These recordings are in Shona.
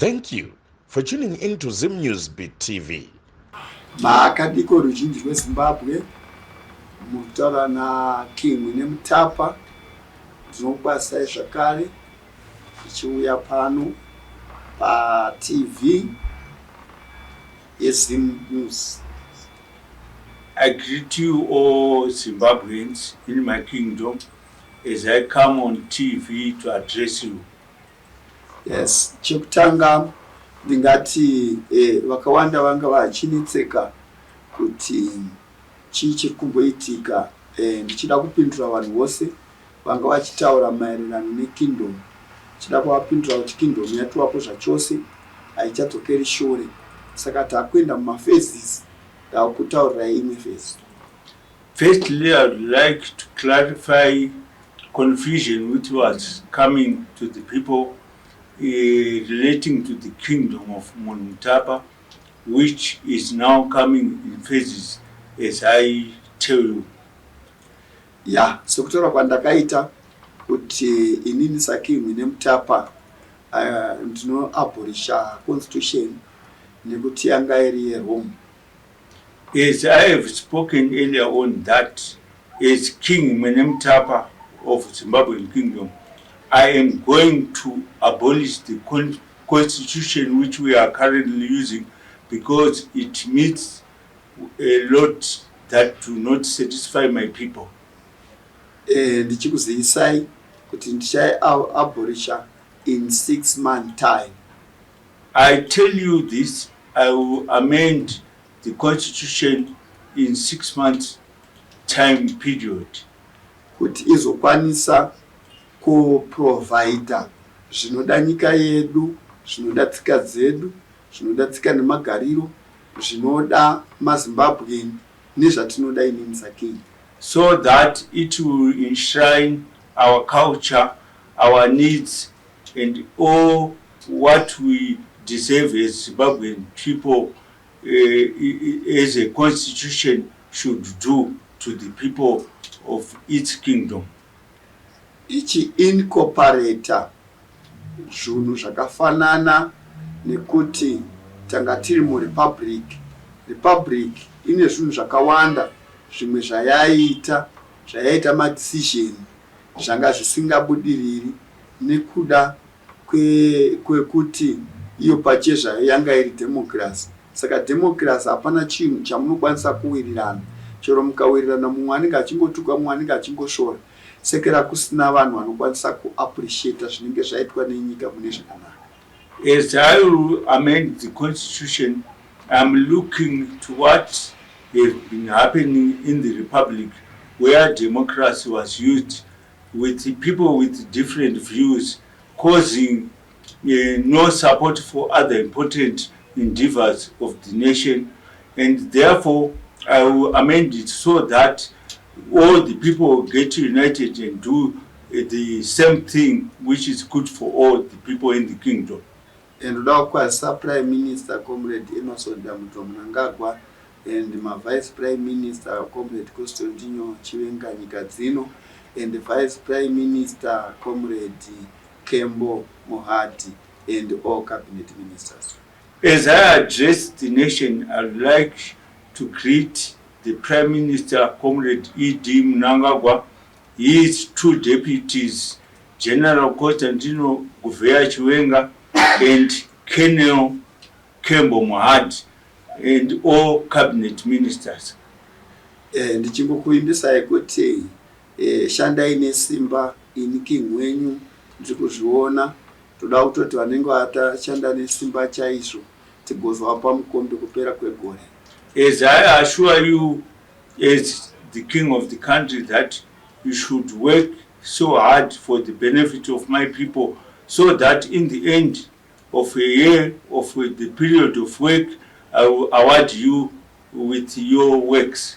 Thank you for tuning in to Zim News Beat TV. Maakadiko ruzhinji rweZimbabwe mutaura naKing neMutapa tinokubasai zvakare tichiuya pano paTV yeZim News. I greet you all Zimbabweans in my kingdom as I come on TV to address you. Yes, chekutanga ndingati vakawanda vanga vachinetseka kuti chii chiri kumboitika. Ndichida kupindura vanhu vose vanga vachitaura maererano nekingdom. Ndichida kuvapindura kuti kingdom yatovapo zvachose haichadzokeri shure. Saka takuenda mumaphases ndakutaurirai imwe phase. Firstly, I would like to clarify confusion which was coming to the people relating to the kingdom of Mutapa, which is now coming in phases as I tell you. Sokutaura kwandakaita kuti inini saKing neMutapa ndinoabolisha constitution nekuti yanga iri yeRome. As I have spoken earlier on that, as King Mutapa of Zimbabwean Kingdom, I am going to abolish the constitution which we are currently using because it meets a lot that do not satisfy my people. Ndichikuzivisai kuti ndichaiabolisha in 6 months time. I tell you this, I will amend the constitution in 6 months time period. Kuti izokwanisa kuprovida zvinoda nyika yedu, zvinoda tsika dzedu, zvinoda tsika nemagariro, zvinoda maZimbabwean nezvatinoda inini saKing. So that it will enshrine our culture, our needs, and all what we deserve as Zimbabwean people as a constitution should do to the people of its kingdom. Ichi incorporator zvinhu zvakafanana nekuti tanga tiri muRepublic. Republic ine zvinhu zvakawanda zvimwe zvayaita madecision zvanga zvisingabudiriri nekuda kwekuti iyo pachezva yanga iri democracy. Saka democracy hapana chinhu chamunokwanisa kuwirirana. Chero mukawirirana mumwe anenge achingotuka mumwe anenge achingoshora. Sekera kusina vanhu vanokwanisa kuappreciate zvinenge zvaitwa nenyika mune zvakanaka. As I will amend the constitution, I'm looking to what has been happening in the Republic where democracy was used with the people with different views, causing no support for other important endeavors of the nation, and therefore I will amend it so that all the people get united and do the same thing which is good for all the people in the kingdom. And ndokwasa Prime Minister Comrade Emmerson Damutwa Mnangagwa and my Vice Prime Minister Comrade Constantino Chiwenga nyika dzino and the Vice Prime Minister Comrade Kembo Mohati and all cabinet ministers. As I address the nation, I would like to greet the Prime Minister Comrade E.D. Mnangagwa, his 2 deputies, General Constantino Guvea Chiwenga and Colonel Kembo Mohati, and all cabinet ministers. Ndichingokuimbisai kuti shandai nesimba ini King wenyu ndikuzviona toda kutoti vanenge vatashanda nesimba chaizvo tigozovapa mukombe kupera kwegore. As I assure you as the king of the country that you should work so hard for the benefit of my people so that in the end of a year of the period of work I will award you with your works.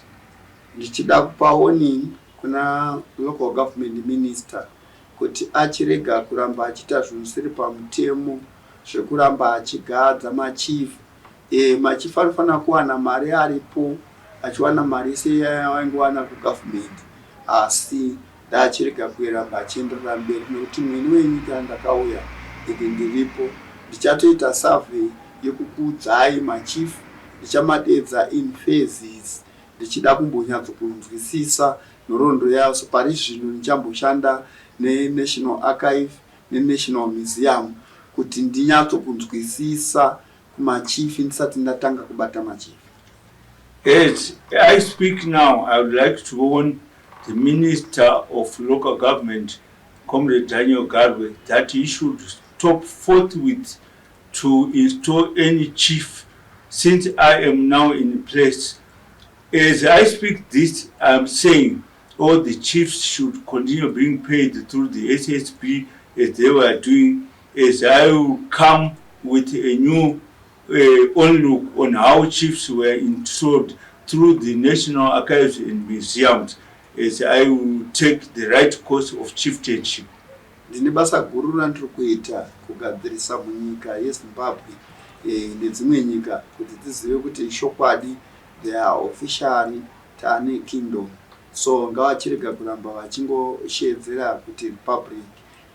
Ndichida kupawo nini kuna local government minister kuti achirega kuramba achita zvinhu zvisiri pamutemo zvekuramba achigadza machief. Machief anofanira kuwana mari aripo achiwana mari seyaingowana kugovernment, asi ndachirega kuramba achienderera mberi nekuti mwini wenyika ndakauya ndiripo ndichatoita survey yekukudzai machief, ndichamadeedza in phases, ndichida kumbonyatsokunzwisisa nhoroondo yayo. So pari zvino ndichamboshanda neNational Archive neNational Museum kuti ndinyatsokunzwisisa kumachief ndisati ndatanga kubata machief. As I speak now, I would like to warn the Minister of Local Government, Comrade Daniel Garwe, that he should stop forthwith to install any chief since I am now in place. As I speak this, I am saying all the chiefs should continue being paid through the SSP as they were doing, as I will come with a new onlook on how chiefs were installed through the National Archives and Museums, as I will take the right course of chieftainship. Ndine basa guru randiri kuita kugadzirisa munyika yeZimbabwe nedzimwe nyika kuti tizive kuti chokwadi they are officially tane kingdom. So ngavachirega kuramba vachingoshedzera kuti republic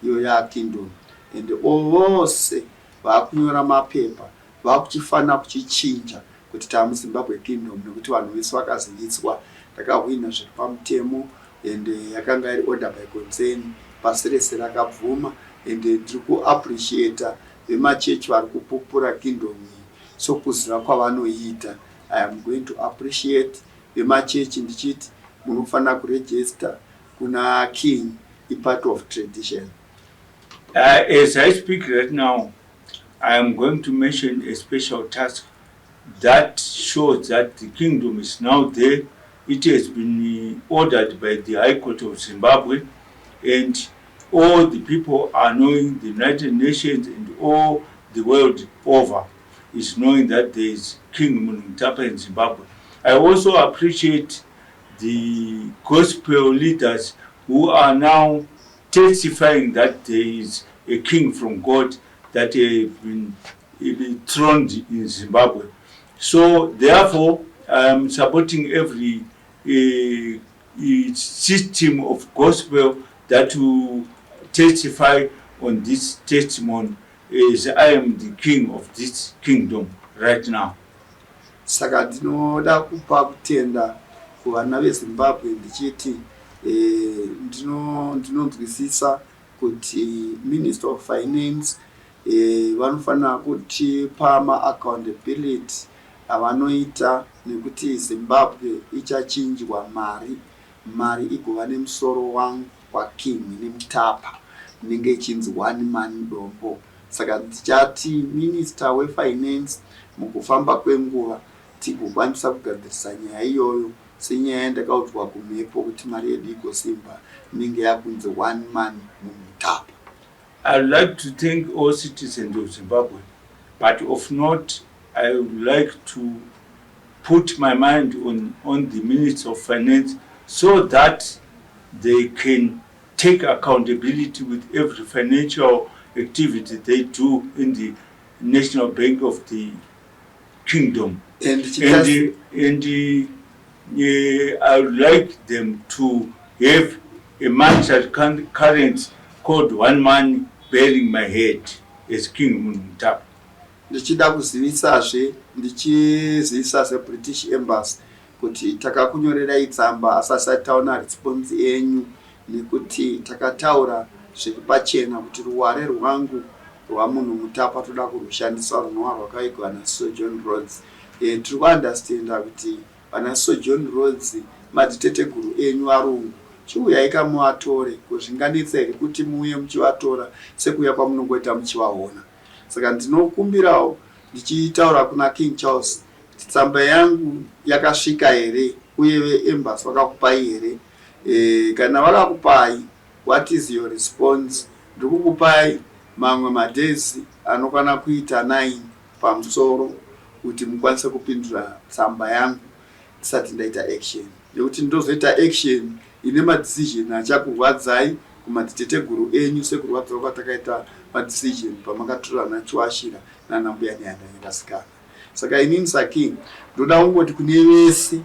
iyo ya kingdom, and vose vakunyora mapepa vakuchifana kuchichinja kuti tamuZimbabwe kingdom, nekuti vanhu vese vakazivitswa takahwina zviri pamutemo, and yakanga iri order by consent, pasi rese rakabvuma, and tiri kuappreciate vemachechi vari kupupura kingdom iyi. So kuziva kwavanoita, I am going to appreciate vemachechi ndichiti munofanira kuregister kuna king a part of tradition. As I speak right now, I am going to mention a special task that shows that the kingdom is now there. It has been ordered by the High Court of Zimbabwe, and all the people are knowing, the United Nations and all the world over is knowing that there is King Munumutapa in Zimbabwe. I also appreciate the gospel leaders who are now testifying that there is a king from God that has been throned in Zimbabwe. So therefore, I am supporting every system of gospel that will testify on this testimony, as I am the king of this kingdom right now. Saka ndinoda kupa kutenda kuvana veZimbabwe ndichiti ndinonzwisisa kuti Minister of Finance vanofanira kuti pama accountability avanoita, nekuti Zimbabwe ichachinjwa mari igova nemusoro wangu wa king nemutapa inenge ichinzi one man dombo. Saka ndichati Minister weFinance mukufamba kwenguva tigokwanisa kugadzirisa nyaya iyoyo senyaya yandakaudzwa kumhepo kuti mari yedu igosimba inenge yakunzi one man mumutapa. I would like to thank all citizens of Zimbabwe, but of not, I would like to put my mind on the Minister of Finance so that they can take accountability with every financial activity they do in the National Bank of the Kingdom. And I would like them to have a monetary currency called one man bearing my head as King Munumutapa. Ndichida kuzivisazve, ndichizivisa seBritish Embassy kuti takakunyorerai tsamba asati taona response yenyu, nekuti takataura zviri pachena kuti ruware rwangu rwaMunumutapa toda kurushandisa runova rwakaigwa naSir John Rhodes. Tiri kuunderstanda kuti vana Sir John Rhodes madziteteguru enyu arungu, chiuyai kamuvatore, kuzvinganitsa here kuti muuye muchivatora sekuuya kwamunongoita muchivaona. Saka ndinokumbirawo ndichitaura kuna King Charles kuti tsamba yangu yakasvika here uye veEmbassy vakakupai here. Kana vakakupai, what is your response? Ndikukupai mamwe madays anokwana kuita 9 pamusoro kuti mukwanise kupindura tsamba yangu tisati ndaita action, nekuti ndozoita action ine madecision achakurwadzai kumadziteteguru enyu sekurwadzwa kwatakaita madecision pamakatorana Chiwashira nana mbuya nyanda yakasikana. Saka inini saking ndoda kungoti kune vese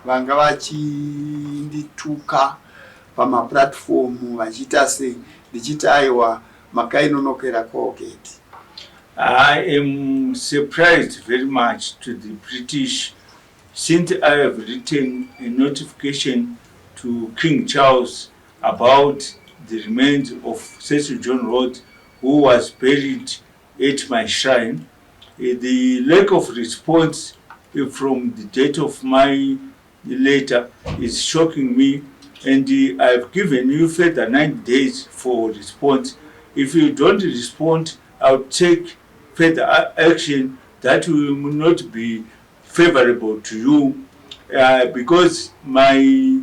vanga vachindituka pamaplatform vachiita sei, ndichiti aiwa makainonokera Colgate. I am surprised very much to the British, since I have written a notification to King Charles about the remains of Cecil John Rhodes, who was buried at my shrine. The lack of response from the date of my letter is shocking me, and I've given you further 9 days for response. If you don't respond, I'll take further action that will not be favorable to you, because my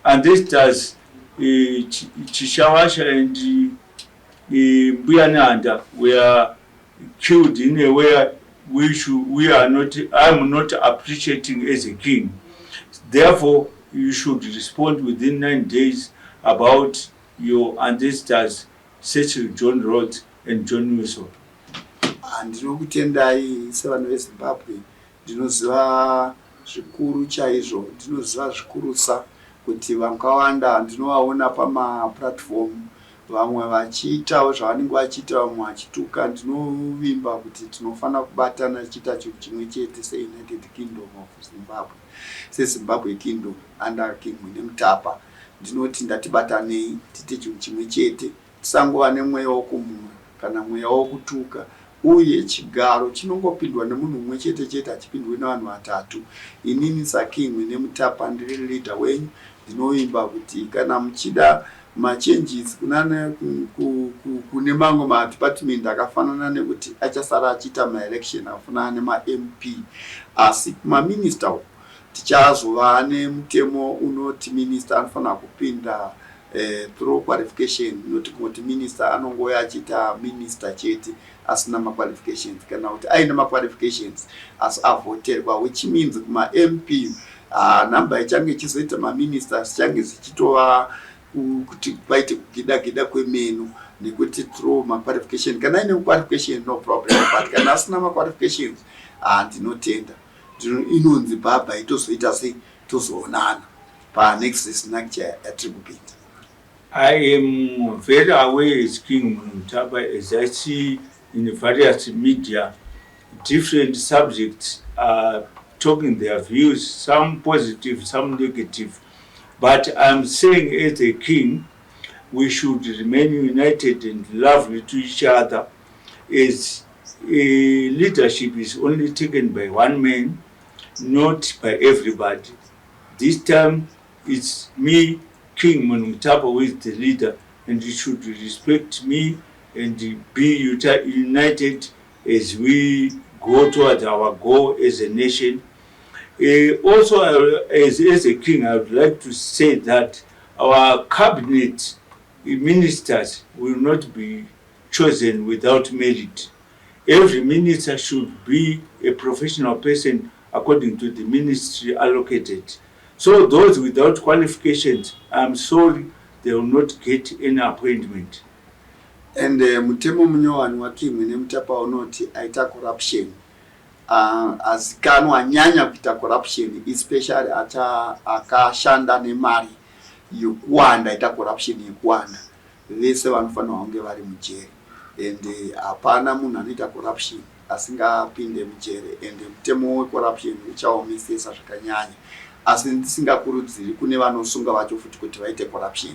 ancestors, Chishawasha and Buyananda, were killed in a way I'm not appreciating as a king. Therefore, you should respond within 9 days about your ancestors, Cecil John Rhodes and John Newsom. Ndinokutendai sevanhu veZimbabwe, ndinoziva zvikuru chaizvo, ndinoziva zvikurusa kuti vakawanda ndinovaona pamaplatform, vamwe vachiitawo zvavanenge vachiita, vamwe vachituka. Ndinovimba kuti tinofanira kubatana tichiita chinhu chimwe chete seUnited Kingdom of Zimbabwe, seZimbabwe Kingdom under King Mwene Mutapa. Ndinoti ngatibatanei tiite chinhu chimwe chete, tisangova nemweya wokumhura kana mweya wokutuka. Uye chigaro chinongopindwa nemunhu umwe chete chete, achipindwe nevanhu vatatu. Inini saKing Mwene Mutapa ndiri leader wenyu. Ndinovimba kuti kana muchida machanges kune mamwe madepartment akafanana nekuti achasara achiita maelection afanana nemaMP, asi kumaminister tichazova nemutemo unoti minister anofanira kupinda through qualification, noti kuti minister anongouya achiita minister chete asina maqualifications, kana kuti aine maqualifications asi avoterwa, which means kumaMP namba ichange ichizoita maministers change zichitova kuti kwaite kugida kwemenu, nekuti through maqualification. Kana ine qualification no problem, but kana asina maqualifications ndinotenda inonzi baba itozoita sei, tozoonana panext structure yatirikupinda. I am very aware as King Mwene Mutapa, as I see in the various media, different subjects are talking their views, some positive, some negative. But I'm saying as a king, we should remain united and lovely to each other, as leadership is only taken by one man, not by everybody. This time it's me, King Mwene Mutapa, who is the leader, and you should respect me and be united as we go towards our goal as a nation. Also, as a king, I would like to say that our cabinet ministers will not be chosen without merit. Every minister should be a professional person according to the ministry allocated. So those without qualifications, I'm sorry, they will not get any appointment. And mutemo munyowani waKing Mwene Mutapa unoti aita corruption. Azikanwa nyanya kuita corruption, especially akashanda nemari yokuwanda, ita corruption yokuwanda, vese vanofanira kunge vari mujeri. And hapana munhu anoita corruption asingapinde mujeri, and mutemo wecorruption uchaomesesa zvakanyanya. Asi ndisingakurudziri kune vanosunga vacho futi kuti vaite corruption.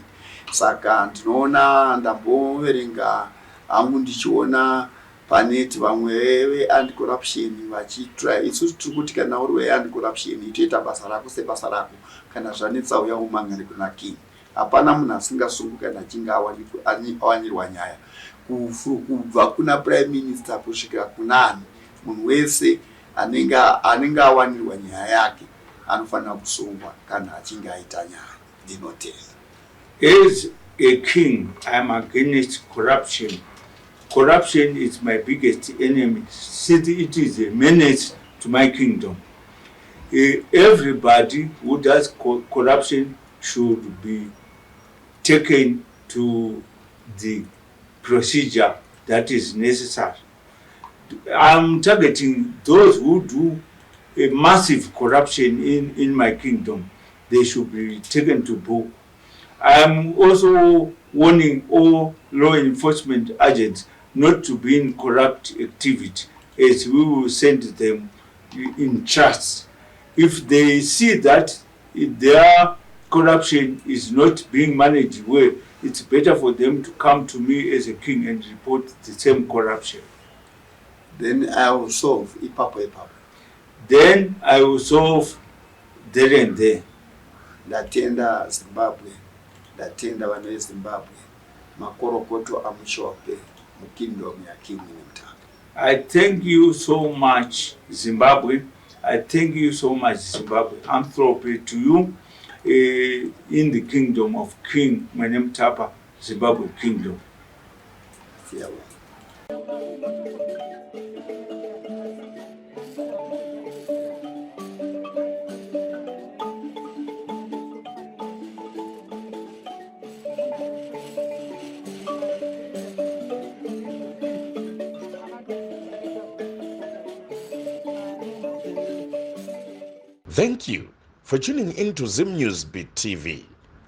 Saka ndinoona ndamboverenga hangu ndichiona paneti vamwe ve-anti-corruption vachitry. Isusu tiri kuti kana uri we-anti-corruption itoita basa rako sebasa rako, kana zvanetsa uya umangane kuna king. Hapana munhu asingasungu kana achinge awanirwa nyaya, kubva kuna prime minister kusvikira kunani. Munhu wese anenge awanirwa nyaya yake anofanira kusungwa kana achinge aita nyaya. Ndinotenda. As a king, I am against corruption. Corruption is my biggest enemy, since it is a menace to my kingdom. Everybody who does corruption should be taken to the procedure that is necessary. I'm targeting those who do a massive corruption in my kingdom. They should be taken to book. I'm also warning all law enforcement agents not to be in corrupt activity, as we will send them in trusts. If they see that their corruption is not being managed well, it's better for them to come to me as a king and report the same corruption. Then I will solve ipapo. Then I will solve there and there. Ndatenda Zimbabwe, ndatenda vana veZimbabwe, makorokoto amushope mukingdom ya King Mutapa. I thank you so much, Zimbabwe. I thank you so much, Zimbabwe. Anthropy to you in the kingdom of King Mwene Mutapa, Zimbabwe Kingdom. Thank you for tuning in to Zim News Beat TV.